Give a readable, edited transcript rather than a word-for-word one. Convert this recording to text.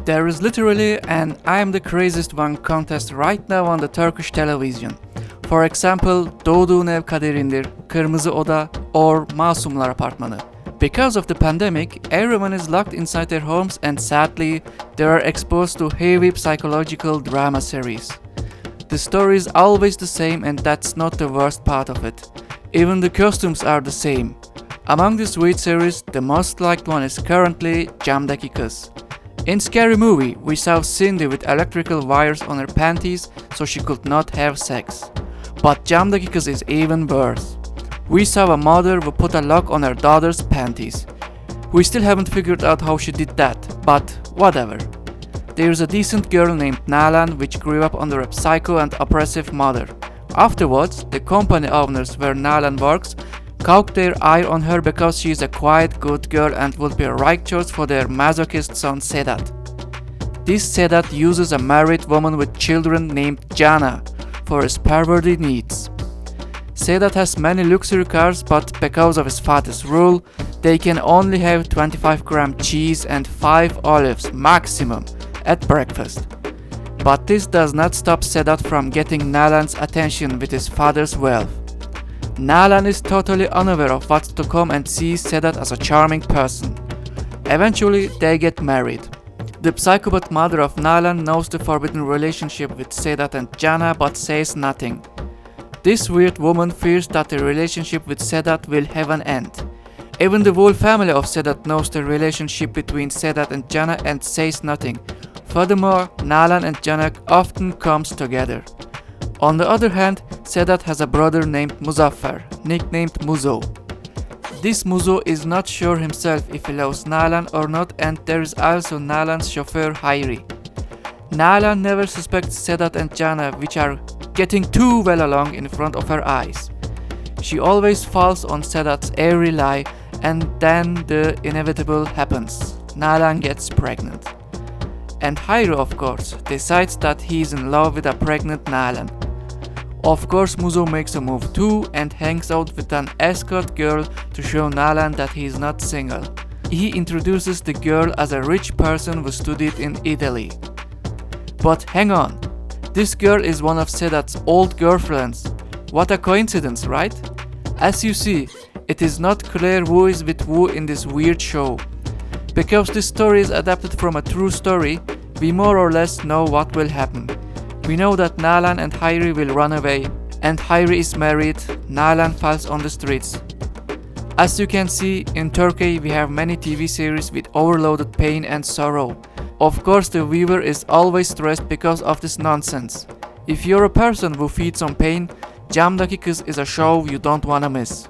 There is literally an I am the craziest one contest right now on the Turkish television. For example, Dogdugun Ev Kaderindir, Kırmızı Oda, or Masumlar Apartmanı. Because of the pandemic, everyone is locked inside their homes and sadly, they are exposed to heavy psychological drama series. The story is always the same and that's not the worst part of it. Even the costumes are the same. Among this weird series, the most liked one is currently Camdaki Kiz. In Scary Movie, we saw Cindy with electrical wires on her panties so she could not have sex. But Camdaki Kiz is even worse. We saw a mother who put a lock on her daughter's panties. We still haven't figured out how she did that, but whatever. There's a decent girl named Nalan which grew up under a psycho and oppressive mother. Afterwards, the company owners where Nalan works caught their eye on her because she is a quiet good girl and would be a right choice for their masochist son Sedat. This Sedat uses a married woman with children named Jana for his perverted needs. Sedat has many luxury cars, but because of his father's rule, they can only have 25-gram cheese and 5 olives maximum at breakfast. But this does not stop Sedat from getting Nalan's attention with his father's wealth. Nalan is totally unaware of what's to come and sees Sedat as a charming person. Eventually, they get married. The psychopath mother of Nalan knows the forbidden relationship with Sedat and Jana but says nothing. This weird woman fears that the relationship with Sedat will have an end. Even the whole family of Sedat knows the relationship between Sedat and Jana and says nothing. Furthermore, Nalan and Jana often comes together. On the other hand, Sedat has a brother named Muzaffar, nicknamed Muzo. This Muzo is not sure himself if he loves Nalan or not, and there is also Nalan's chauffeur Hayri. Nalan never suspects Sedat and Jana, which are getting too well along in front of her eyes. She always falls on Sedat's airy lie, and then the inevitable happens. Nalan gets pregnant. And Hayri, of course, decides that he is in love with a pregnant Nalan. Of course, Muzo makes a move too and hangs out with an escort girl to show Nalan that he is not single. He introduces the girl as a rich person who studied in Italy. But hang on, this girl is one of Sedat's old girlfriends. What a coincidence, right? As you see, it is not clear who is with who in this weird show. Because this story is adapted from a true story, we more or less know what will happen. We know that Nalan and Hayri will run away, and Hayri is married, Nalan falls on the streets. As you can see, in Turkey we have many TV series with overloaded pain and sorrow. Of course, the viewer is always stressed because of this nonsense. If you're a person who feeds on pain, Camdaki Kiz is a show you don't wanna miss.